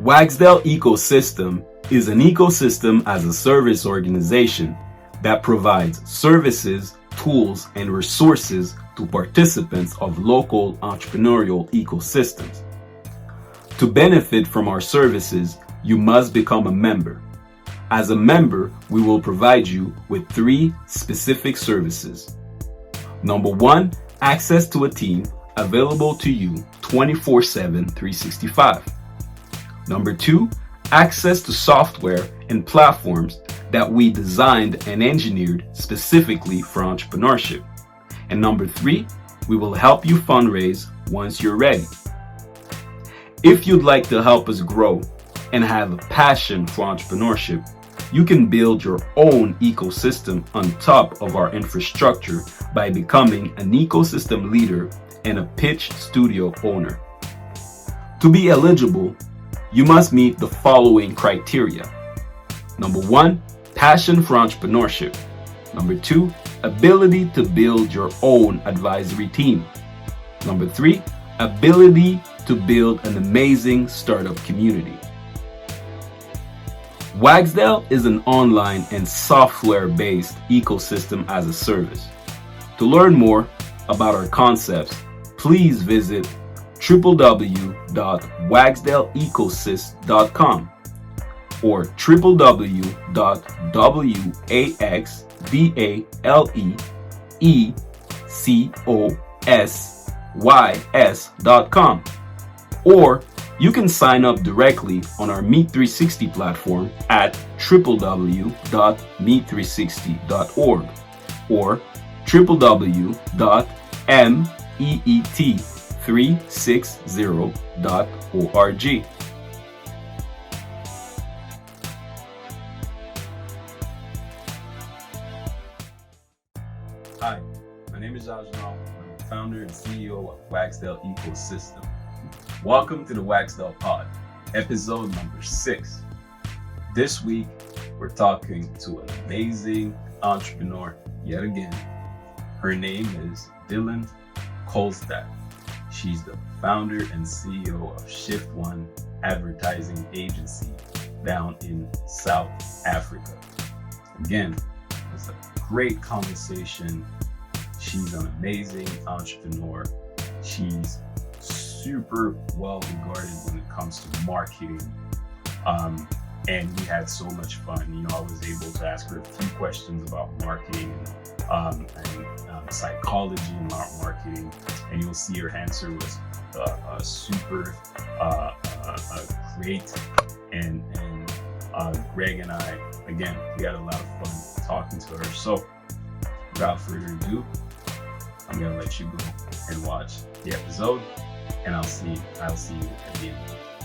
WXDL Ecosystem is an ecosystem as a service organization that provides services, tools, and resources to participants of local entrepreneurial ecosystems. To benefit from our services, you must become a member. As a member, we will provide you with 3 specific services. Number 1, access to a team available to you 24/7, 365. Number 2, access to software and platforms that we designed and engineered specifically for entrepreneurship. And number 3, we will help you fundraise once you're ready. If you'd like to help us grow and have a passion for entrepreneurship, you can build your own ecosystem on top of our infrastructure by becoming an ecosystem leader and a pitch studio owner. To be eligible, you must meet the following criteria. Number 1, passion for entrepreneurship. Number 2, ability to build your own advisory team. Number 3, ability to build an amazing startup community. WXDL is an online and software-based ecosystem as a service. To learn more about our concepts, please visit www.waxdaleecosys.com or www.waxdaleecosys.com, or you can sign up directly on our Meet360 platform at www.meet360.org or www.meet360.org. Hi, my name is Ajmal. I'm the founder and CEO of WXDL Ecosystem. Welcome to the WXDL.POD, episode number 6. This week, we're talking to an amazing entrepreneur yet again. Her name is Kohlstädt. She's the founder and CEO of Shift One Advertising Agency down in South Africa. Again, it's a great conversation. She's an amazing entrepreneur. She's super well regarded when it comes to marketing. And we had so much fun. I was able to ask her a few questions about marketing and psychology and marketing, and you'll see her answer was super great. And Greg and I, again, we had a lot of fun talking to her. So without further ado, I'm gonna let you go and watch the episode, and I'll see you at the end.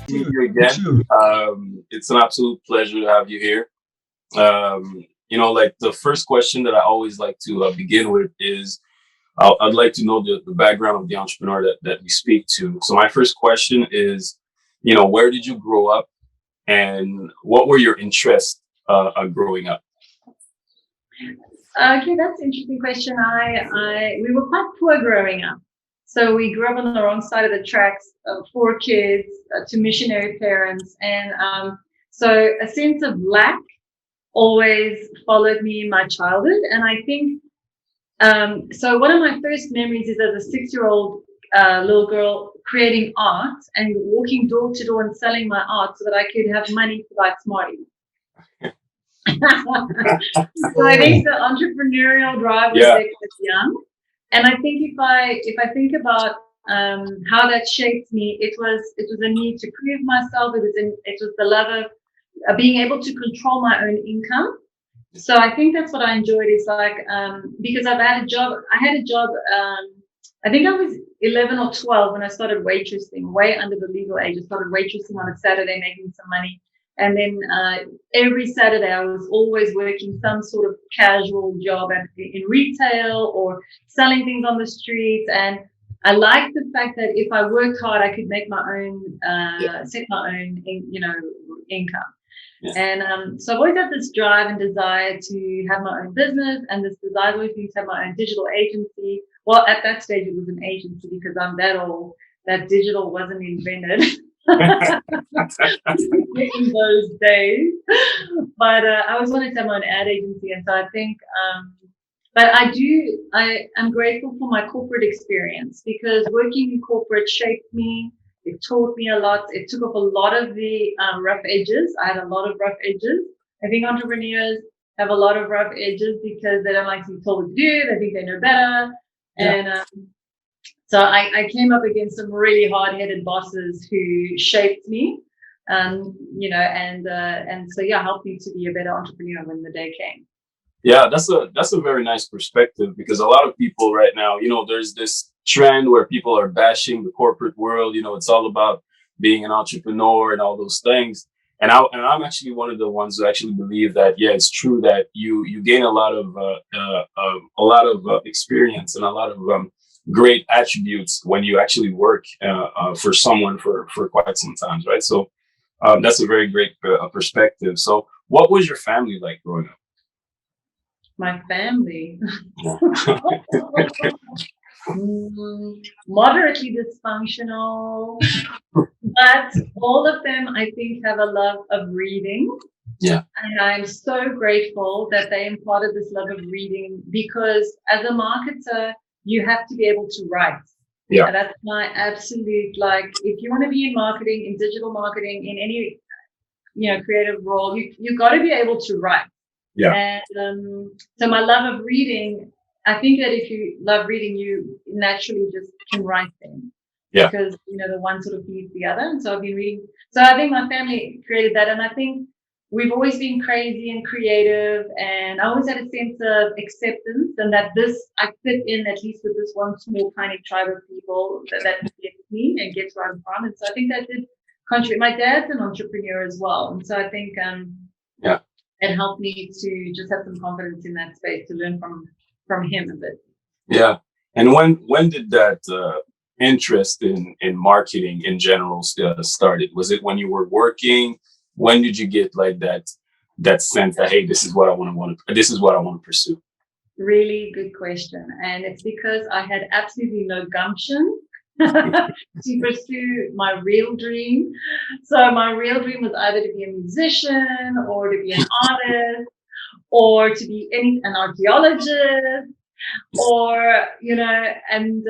See you again. It's an absolute pleasure to have you here. Like the first question that I always like to begin with is I'd like to know the background of the entrepreneur that we speak to. So my first question is, where did you grow up, and what were your interests growing up? Okay, that's an interesting question. We were quite poor growing up. So we grew up on the wrong side of the tracks, 4 kids, 2 missionary parents. And so a sense of lack always followed me in my childhood. And I think, so one of my first memories is as a 6-year-old little girl creating art and walking door to door and selling my art so that I could have money to buy Smarties. So I think the entrepreneurial drive was there quite young. And I think if I think about how that shaped me, it was a need to prove myself. It was the love of being able to control my own income. So I think that's what I enjoyed. Is like because I had a job. I think I was 11 or 12 when I started waitressing, way under the legal age. I started waitressing on a Saturday, making some money. And then every Saturday, I was always working some sort of casual job in retail or selling things on the streets. And I liked the fact that if I worked hard, I could make my own, set my own, income. Yeah. And so I've always had this drive and desire to have my own business, and this desire always been to have my own digital agency. Well, at that stage, it was an agency because I'm that old. That digital wasn't invented. in those days. But I always wanted to have my own ad agency, and so I think. But I'm grateful for my corporate experience, because working in corporate shaped me. It taught me a lot. It took off a lot of the rough edges. I had a lot of rough edges. I think entrepreneurs have a lot of rough edges because they don't like to be told what to do. They think they know better. Yeah. And so I came up against some really hard-headed bosses who shaped me, and so helped me to be a better entrepreneur when the day came. Yeah, that's a very nice perspective, because a lot of people right now, there's this trend where people are bashing the corporate world. It's all about being an entrepreneur and all those things. And I'm actually one of the ones who actually believe that, yeah, it's true that you gain a lot of experience and a lot of great attributes when you actually work for someone for quite some time, right? So that's a very great perspective. So what was your family like growing up? My family. Moderately dysfunctional, but all of them, I think, have a love of reading. Yeah. And I'm so grateful that they imparted this love of reading, because as a marketer, you have to be able to write. Yeah. And that's my absolute, if you want to be in marketing, in digital marketing, in any, creative role, you got to be able to write. Yeah. And so my love of reading, I think that if you love reading, you naturally just can write things. Yeah. Because, the one sort of feeds the other. And so I've been reading. So I think my family created that. And I think we've always been crazy and creative. And I always had a sense of acceptance, and that I fit in at least with this one small, tiny tribe of people that gets me and gets where I'm from. And so I think that did contribute. My dad's an entrepreneur as well. And so I think, it helped me to just have some confidence in that space, to learn from him a bit. Yeah. And when did that interest in marketing in general started? Was it when you were working? When did you get that sense that, hey, this is what I want to pursue? Really good question. And it's because I had absolutely no gumption to pursue my real dream. So my real dream was either to be a musician, or to be an artist, or to be an archaeologist, or and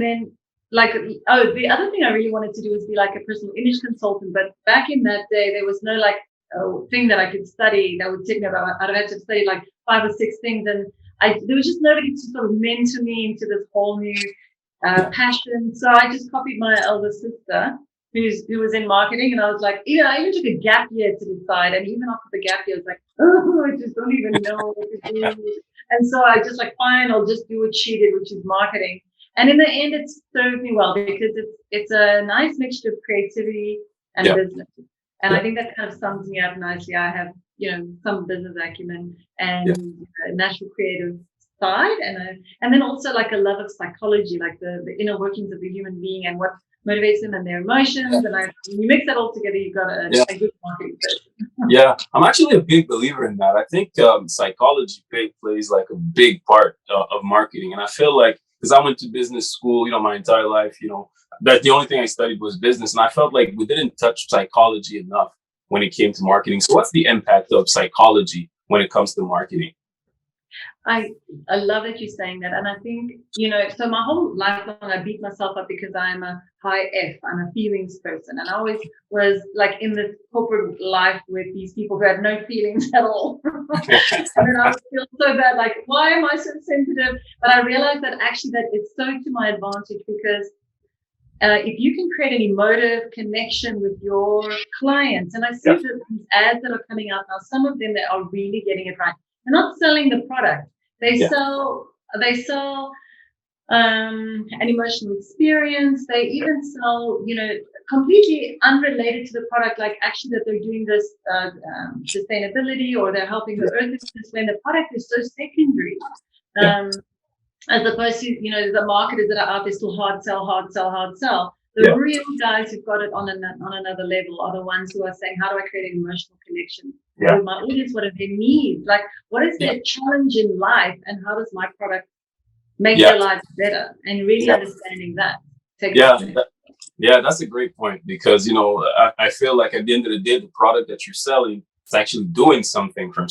then the other thing I really wanted to do was be like a personal image consultant. But back in that day, there was no thing that I could study that would take me about. I'd have to study 5 or 6 things, and there was just nobody to sort of mentor me into this whole new passion. So I just copied my elder sister, who was in marketing, and I was like, I even took a gap year to decide. And even after the gap year, I was like, I just don't even know what to do. And so I just fine, I'll just do what she did, which is marketing. And in the end, it served me well, because it's a nice mixture of creativity and business. And I think that kind of sums me up nicely. I have, some business acumen and a natural creative side, and then also a love of psychology, the inner workings of the human being and what motivates them and their emotions. And when you mix that all together, you've got a good marketing person. Yeah, I'm actually a big believer in that. I think psychology plays a big part of marketing. And I feel because I went to business school, my entire life, that the only thing I studied was business. And I felt like we didn't touch psychology enough when it came to marketing. So what's the impact of psychology when it comes to marketing? I love that you're saying that. And I think, so my whole life long, I beat myself up because I'm a high F. I'm a feelings person. And I always was in the corporate life with these people who had no feelings at all. And then I would feel so bad, why am I so sensitive? But I realized that actually that it's so to my advantage, because if you can create an emotive connection with your clients, and I see that these ads that are coming out now, some of them that are really getting it right. They're not selling the product. They sell an emotional experience. They even sell, completely unrelated to the product, actually that they're doing this sustainability, or they're helping the earth, when the product is so secondary. As opposed to, the marketers that are out there still hard sell. The real guys who've got it on another level are the ones who are saying, how do I create an emotional connection with my audience? What are their needs? What is their challenge in life, and how does my product make their lives better? And really understanding that. Yeah, that's a great point because, I feel like at the end of the day, the product that you're selling is actually doing something for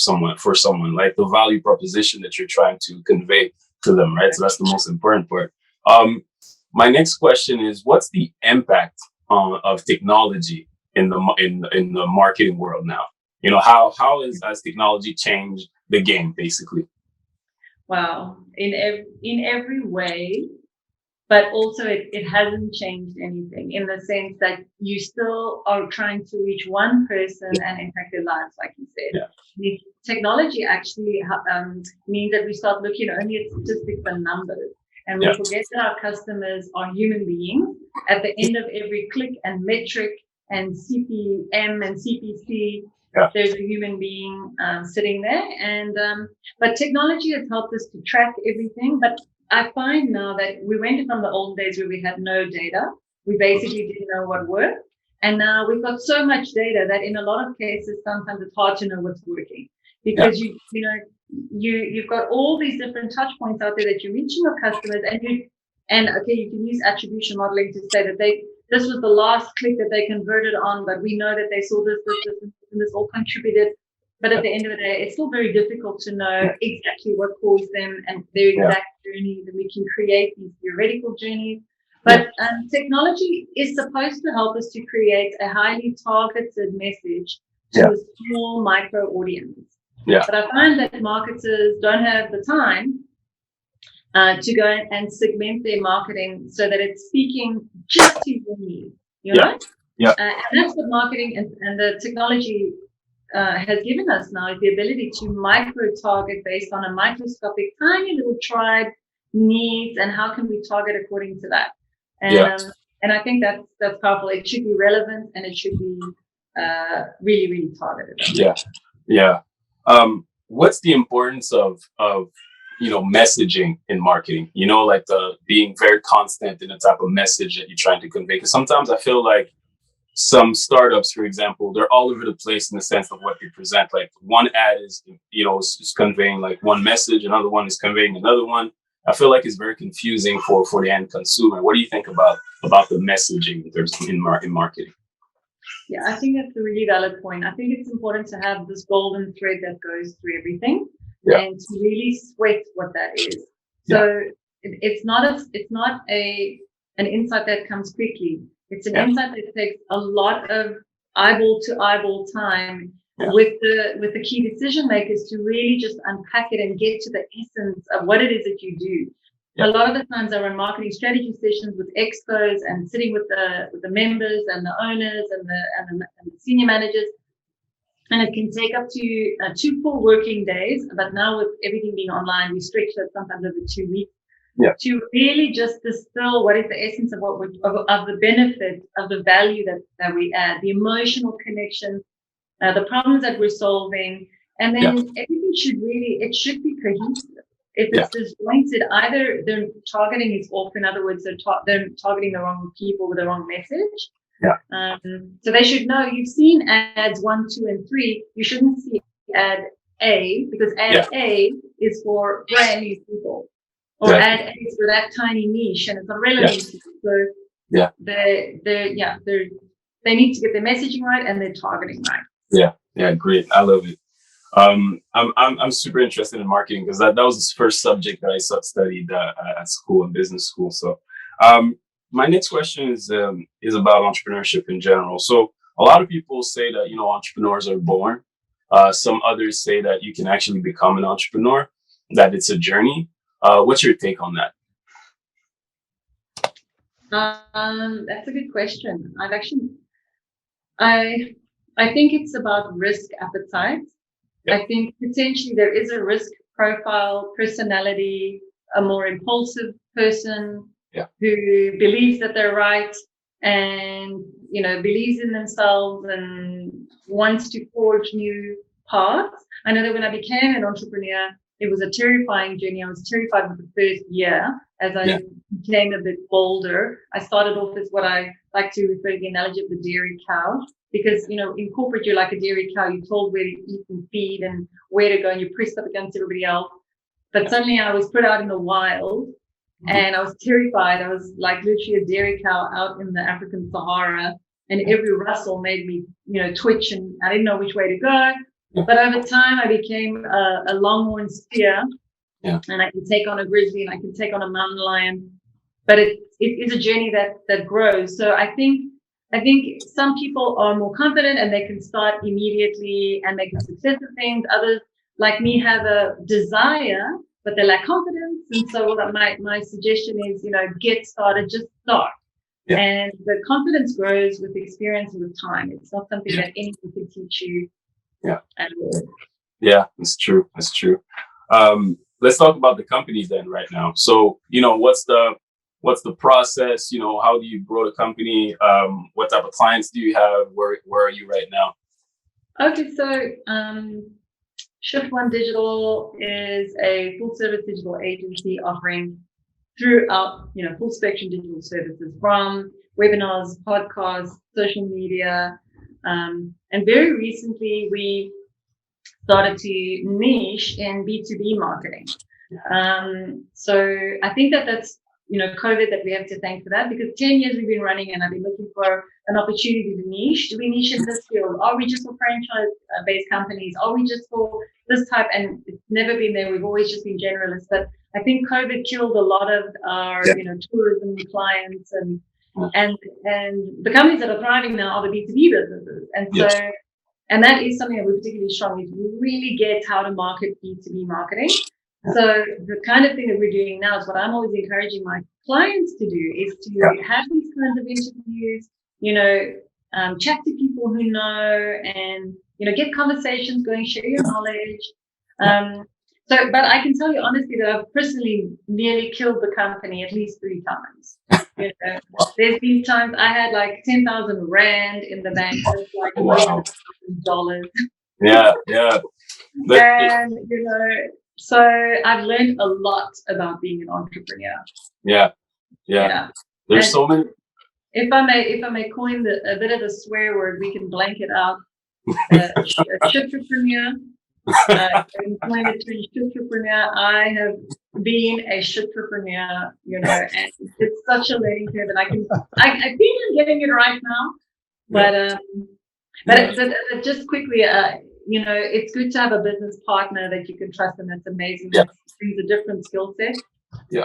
someone, like the value proposition that you're trying to convey to them, right? So that's the most important part. Um, my next question is, what's the impact of technology in the marketing world now? How has technology changed the game, basically? Wow, in every way, but also it hasn't changed anything in the sense that you still are trying to reach one person and impact their lives, like you said. Yeah. The technology actually means that we start looking only at statistics and numbers, and we forget that our customers are human beings. At the end of every click and metric and CPM and CPC, there's a human being sitting there. And but technology has helped us to track everything. But I find now that we went from the old days where we had no data. We basically didn't know what worked. And now we've got so much data that in a lot of cases, sometimes it's hard to know what's working because you've got all these different touch points out there that you're reaching your customers, and you can use attribution modeling to say that this was the last click that they converted on, but we know that they saw this, and this all contributed. But at the end of the day, it's still very difficult to know exactly what caused them and their exact journey. That we can create these theoretical journeys. But technology is supposed to help us to create a highly targeted message to a small micro audience. Yeah. But I find that marketers don't have the time to go and segment their marketing so that it's speaking just to your needs. Know? Yeah. And that's what marketing and the technology has given us now, is the ability to micro-target based on a microscopic, tiny little tribe needs, and how can we target according to that. And I think that's powerful. It should be relevant and it should be really, really targeted. Yeah. What's the importance of messaging in marketing? Like being very constant in the type of message that you're trying to convey. Because sometimes I feel like some startups, for example, they're all over the place in the sense of what they present. Like one ad is conveying like one message, another one is conveying another one. I feel like it's very confusing for the end consumer. What do you think about the messaging in marketing? Yeah, I think that's a really valid point. I think it's important to have this golden thread that goes through everything and to really sweat what that is. So it's not an insight that comes quickly. It's an insight that takes a lot of eyeball to eyeball time with the key decision makers to really just unpack it and get to the essence of what it is that you do. A lot of the times I run marketing strategy sessions with expos and sitting with the members and the owners and the senior managers, and it can take up to 2 full working days. But now with everything being online, we stretch that sometimes over 2 weeks. To really just distill what is the essence of of the benefit of the value that we add, the emotional connection, the problems that we're solving, and then everything should be cohesive. If it's disjointed, either their targeting is off, in other words, they're targeting the wrong people with the wrong message. So they should know, you've seen ads 1, 2, and 3. You shouldn't see ad A, because ad A is for brand new people. Or ad A is for that tiny niche, and it's not relevant to you. So they need to get their messaging right and their targeting right. Yeah, great. I love it. I'm super interested in marketing because that was the first subject that I studied at school, in business school. So my next question is about entrepreneurship in general. So a lot of people say that entrepreneurs are born. Some others say that you can actually become an entrepreneur, that it's a journey. What's your take on that? That's a good question. I think it's about risk appetite. I think potentially there is a risk profile, personality, a more impulsive person who believes that they're right and, believes in themselves and wants to forge new paths. I know that when I became an entrepreneur, it was a terrifying journey. I was terrified with the first year as I became a bit bolder. I started off as what I like to refer to the analogy of the dairy cow. Because, in corporate, you're like a dairy cow. You're told where to eat and feed and where to go, and you're pressed up against everybody else. But suddenly I was put out in the wild And I was terrified. I was like literally a dairy cow out in the African Sahara, and every rustle made me, twitch, and I didn't know which way to go. But over time, I became a longhorn steer, and I can take on a grizzly, and I can take on a mountain lion. But it is a journey that grows. So I think some people are more confident and they can start immediately and make a success of things. Others, like me, have a desire, but they lack confidence. And so what my suggestion is, get started, just start. Yeah. And the confidence grows with experience and with time. It's not something that anyone can teach you. Yeah. At all. Yeah, that's true. That's true. Let's talk about the company then right now. So, what's the process? How do you grow the company? What type of clients do you have? Where are you right now? Okay, so Shift One Digital is a full service digital agency offering throughout, full spectrum digital services, from webinars, podcasts, social media, and very recently we started to niche in B2B marketing. So I think that's COVID that we have to thank for that, because 10 years we've been running and I've been looking for an opportunity to niche. Do we niche in this field? Are we just for franchise-based companies? Are we just for this type? And it's never been there. We've always just been generalists. But I think COVID killed a lot of our, tourism clients and the companies that are thriving now are the B2B businesses. And so, and that is something that we're particularly strong is we really get how to market B2B marketing. So the kind of thing that we're doing now is what I'm always encouraging my clients to do is to have these kinds of interviews, chat to people who know and, get conversations going, share your knowledge. But I can tell you honestly that I've personally nearly killed the company at least 3 times. There's been times I had like 10,000 Rand in the bank. That's like $1,000. Yeah. And, so I've learned a lot about being an entrepreneur. Yeah. There's so many. If I may coin a bit of a swear word, we can blank it out. A shitrepreneur. I have been a shitrepreneur, and it's such a learning curve, and I think I'm getting it right now. But just quickly, it's good to have a business partner that you can trust, and that's amazing. That brings a different skill set. So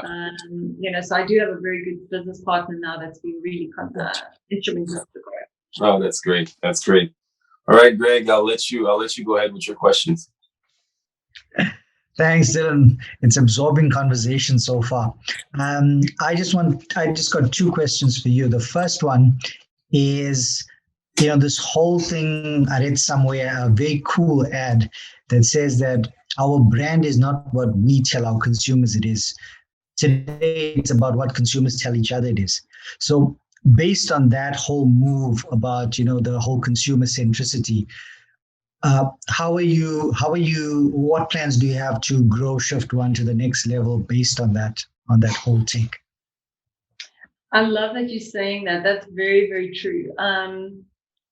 I do have a very good business partner now that's been really instrumental to grow. Oh, that's great. That's great. All right, Greg, I'll let you go ahead with your questions. Thanks, Dylan. It's absorbing conversation so far. I just got 2 questions for you. The first one is, this whole thing, I read somewhere a very cool ad that says that our brand is not what we tell our consumers it is. Today, it's about what consumers tell each other it is. So based on that whole move about, the whole consumer centricity, what plans do you have to grow Shift One to the next level based on that whole take? I love that you're saying that. That's very, very true.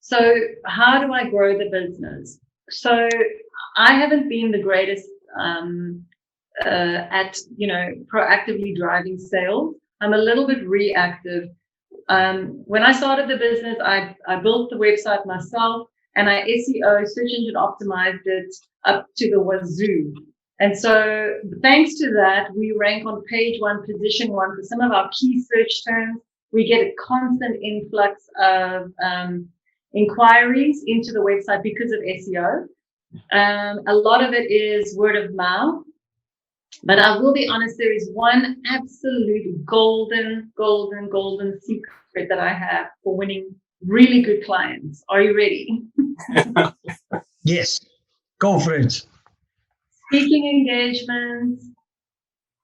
So how do I grow the business? So I haven't been the greatest at, proactively driving sales. I'm a little bit reactive. When I started the business, I built the website myself and I SEO, search engine optimized it up to the wazoo. And so thanks to that, we rank on page 1, position 1 for some of our key search terms. We get a constant influx of inquiries into the website because of SEO. A lot of it is word of mouth. But I will be honest, there is one absolute golden secret that I have for winning really good clients. Are you ready? Yes, go for it. Speaking engagements,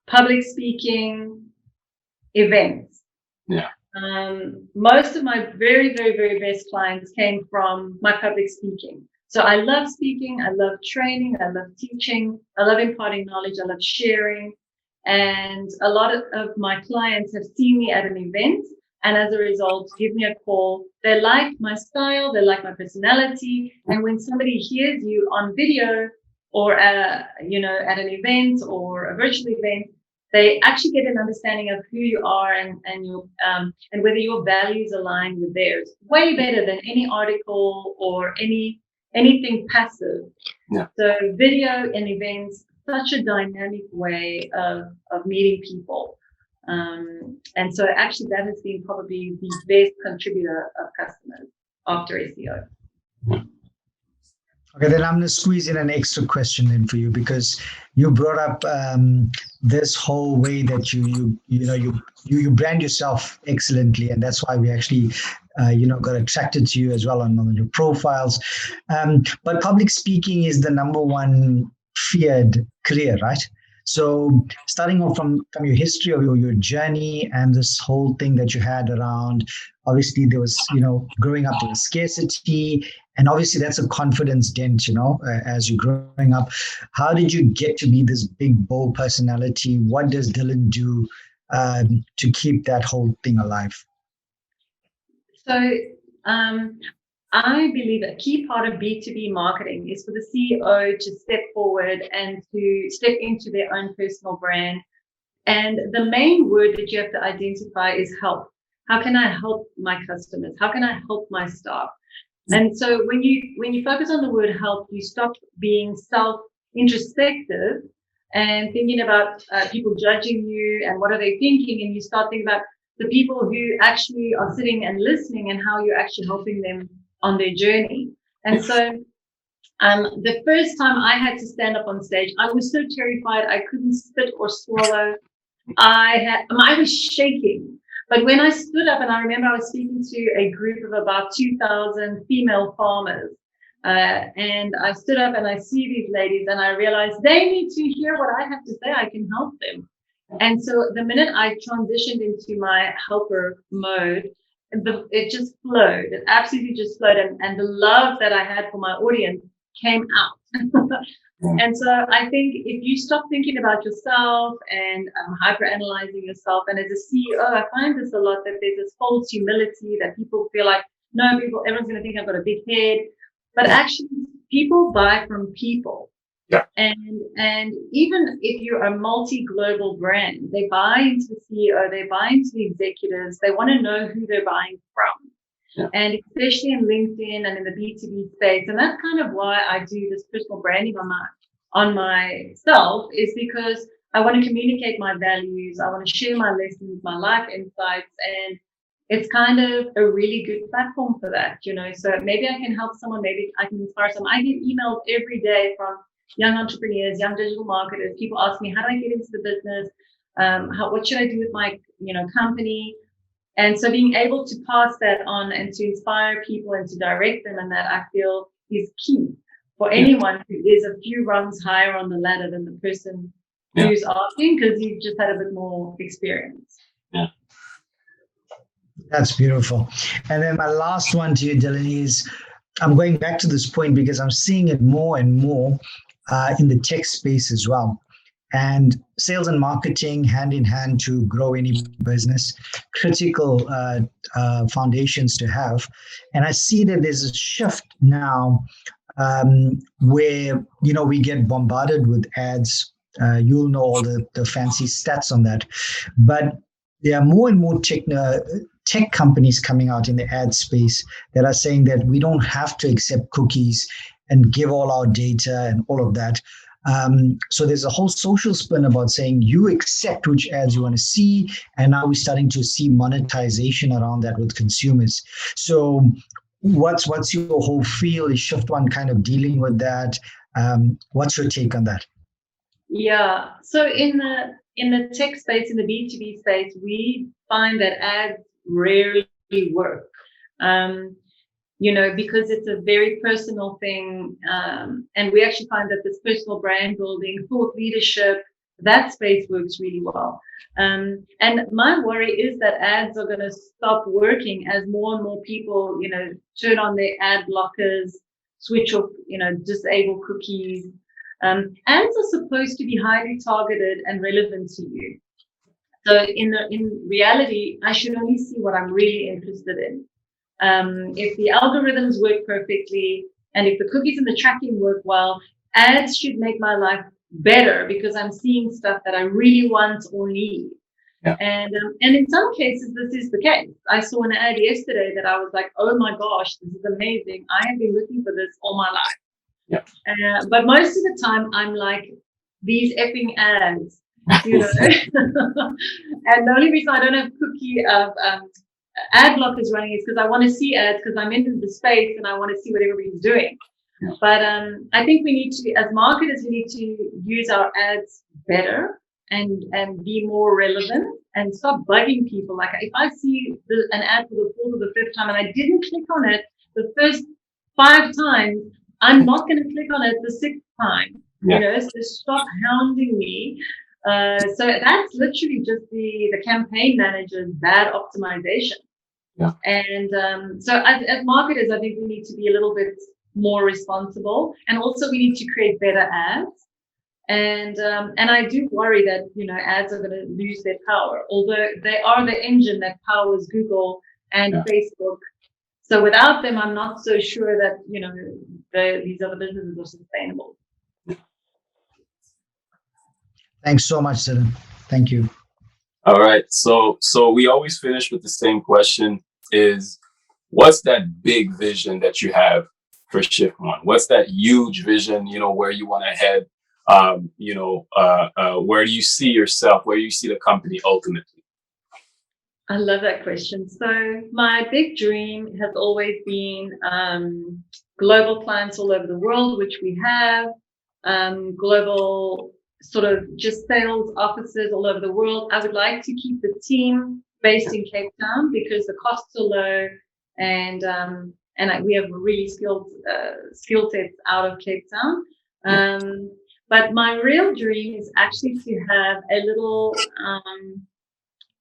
public speaking, events. Yeah. Most of my very, very, very best clients came from my public speaking. So I love speaking, I love training, I love teaching, I love imparting knowledge, I love sharing. And a lot of my clients have seen me at an event and as a result, give me a call. They like my style, they like my personality. And when somebody hears you on video or, at an event or a virtual event, they actually get an understanding of who you are and your and whether your values align with theirs. Way better than any article or anything passive. Yeah. So video and events, such a dynamic way of meeting people. And so actually that has been probably the best contributor of customers after SEO. Okay, then I'm going to squeeze in an extra question then for you, because you brought up this whole way that you brand yourself excellently, and that's why we actually got attracted to you as well on your profiles. But public speaking is the number one feared career, right? So starting off from your history of your journey and this whole thing that you had around, obviously there was, growing up there was scarcity, and obviously that's a confidence dent, as you're growing up. How did you get to be this big, bold personality? What does Dylan do to keep that whole thing alive? So I believe a key part of B2B marketing is for the CEO to step forward and to step into their own personal brand. And the main word that you have to identify is help. How can I help my customers? How can I help my staff? And so when you focus on the word help, you stop being self-introspective and thinking about people judging you and what are they thinking, and you start thinking about the people who actually are sitting and listening and how you're actually helping them on their journey. And so the first time I had to stand up on stage, I was so terrified. I couldn't spit or swallow. I was shaking. But when I stood up, and I remember I was speaking to a group of about 2,000 female farmers, and I stood up and I see these ladies and I realized they need to hear what I have to say. I can help them. And so the minute I transitioned into my helper mode, it just flowed. It absolutely just flowed. And the love that I had for my audience came out. And so I think if you stop thinking about yourself and hyper-analyzing yourself, and as a CEO, I find this a lot, that there's this false humility that people feel like, no, everyone's going to think I've got a big head. But actually, people buy from people. Yeah. And even if you're a multi-global brand, they buy into the CEO, they buy into the executives, they want to know who they're buying from. Yeah. And especially in LinkedIn and in the B2B space. And that's kind of why I do this personal branding on myself, is because I want to communicate my values. I want to share my lessons, my life insights, and it's kind of a really good platform for that, So maybe I can help someone, maybe I can inspire someone. I get emails every day from young entrepreneurs, young digital marketers. People ask me, how do I get into the business? What should I do with my, company? And so being able to pass that on and to inspire people and to direct them, and that I feel is key for anyone who is a few rungs higher on the ladder than the person who's asking, because you've just had a bit more experience. Yeah. That's beautiful. And then my last one to you, Dylan, is I'm going back to this point because I'm seeing it more and more in the tech space as well. And sales and marketing hand in hand to grow any business, critical foundations to have. And I see that there's a shift now where, we get bombarded with ads. You'll know all the fancy stats on that. But there are more and more tech companies coming out in the ad space that are saying that we don't have to accept cookies and give all our data and all of that. So there's a whole social spin about saying you accept which ads you want to see, and now we're starting to see monetization around that with consumers. So what's your whole feel? Is Shift One kind of dealing with that? What's your take on that? Yeah. So in the tech space, in the B2B space, we find that ads rarely work. Because it's a very personal thing. And we actually find that this personal brand building, thought leadership, that space works really well. And my worry is that ads are going to stop working as more and more people, turn on their ad blockers, switch off, disable cookies. Ads are supposed to be highly targeted and relevant to you. So in reality, I should only see what I'm really interested in. If the algorithms work perfectly and if the cookies and the tracking work well, ads should make my life better because I'm seeing stuff that I really want or need. Yeah. And in some cases, this is the case. I saw an ad yesterday that I was like, oh my gosh, this is amazing. I have been looking for this all my life. Yeah. But most of the time, I'm like, these effing ads, you know. And the only reason I don't have cookie of ad blockers running is because I want to see ads because I'm into the space and I want to see what everybody's doing. Yeah. But I think we need to, as marketers, we need to use our ads better and be more relevant and stop bugging people. Like if I see an ad for the fourth or the fifth time and I didn't click on it the first 5 times, I'm not going to click on it the 6th time. Yeah. You know, so stop hounding me. So that's literally just the campaign manager's bad optimization. Yeah. And so as marketers, I think we need to be a little bit more responsible, and also we need to create better ads. And I do worry that, you know, ads are going to lose their power, although they are the engine that powers Google and Facebook. So without them, I'm not so sure that, you know, these other businesses are sustainable. Thanks so much, Dylan. Thank you. All right. So we always finish with the same question: is what's that big vision that you have for Shift One? What's that huge vision, you know, where you want to head? Where do you see yourself? Where do you see the company ultimately? I love that question. So my big dream has always been global clients all over the world, which we have, global sort of just sales offices all over the world. I would like to keep the team based in Cape Town because the costs are low, and we have really skilled skill sets out of Cape Town. But my real dream is actually to have a little,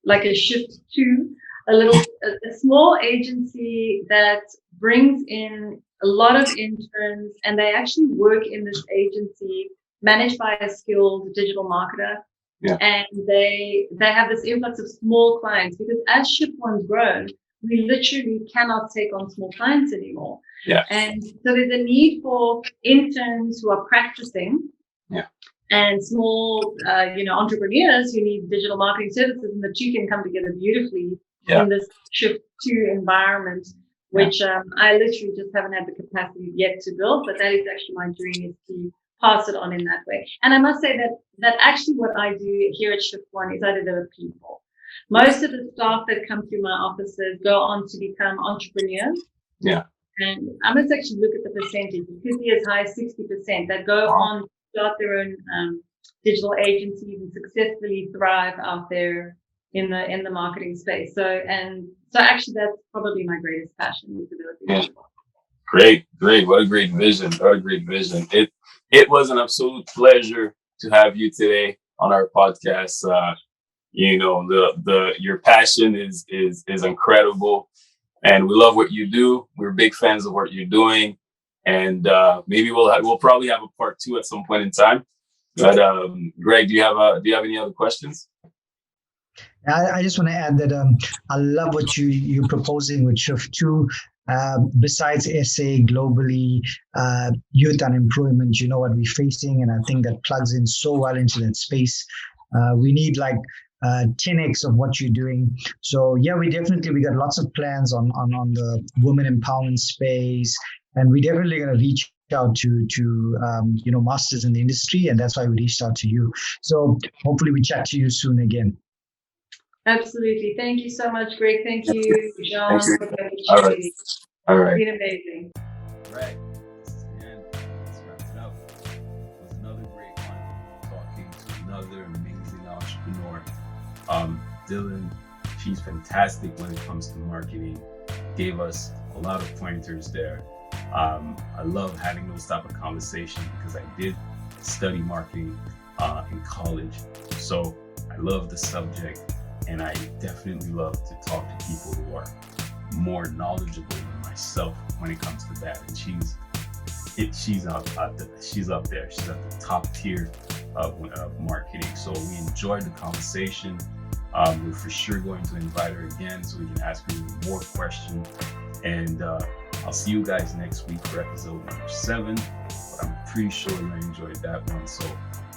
like a Shift 2, a small agency that brings in a lot of interns, and they actually work in this agency managed by a skilled digital marketer. Yeah. And they have this influx of small clients because as Shift One's grown, we literally cannot take on small clients anymore. Yeah. And so there's a need for interns who are practicing. Yeah. And small, entrepreneurs who need digital marketing services, and the two can come together beautifully in this Shift 2 environment, which I literally just haven't had the capacity yet to build. But that is actually my dream, is to pass it on in that way. And I must say that actually what I do here at Shift One is I develop people. Most of the staff that come through my offices go on to become entrepreneurs. Yeah. And I must actually look at the percentage. It could be as high as 60% that go on to start their own digital agencies and successfully thrive out there in the marketing space. So actually that's probably my greatest passion, is developing people. Great. What a great vision. It was an absolute pleasure to have you today on our podcast. Your passion is incredible, and we love what you do. We're big fans of what you're doing, and maybe we'll probably have a part 2 at some point in time. But Greg, do you have any other questions? I just want to add that I love what you're proposing with Shift 2. Besides SA globally, youth unemployment, you know what we're facing, and I think that plugs in so well into that space. We need like 10x of what you're doing. So yeah, we got lots of plans on the women empowerment space, and we definitely going to reach out to masters in the industry, and that's why we reached out to you. So hopefully we chat to you soon again. Absolutely. Thank you so much, Greg. Thank you, John. Thank you. For the opportunity. All right. It's been amazing. Right. Let's wrap it up. It was another great one, talking to another amazing entrepreneur. Dylan, she's fantastic when it comes to marketing. Gave us a lot of pointers there. I love having those type of conversations because I did study marketing in college. So I love the subject, and I definitely love to talk to people who are more knowledgeable than myself when it comes to that. And she's up there. She's at the top tier of marketing. So we enjoyed the conversation. We're for sure going to invite her again so we can ask her more questions. And I'll see you guys next week for episode number 7. But I'm pretty sure you enjoyed that one. So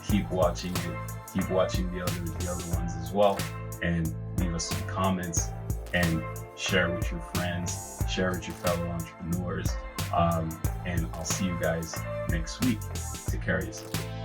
keep watching it. Keep watching the other ones as well, and leave us some comments and share with your friends, share with your fellow entrepreneurs. And I'll see you guys next week. Take care of yourself.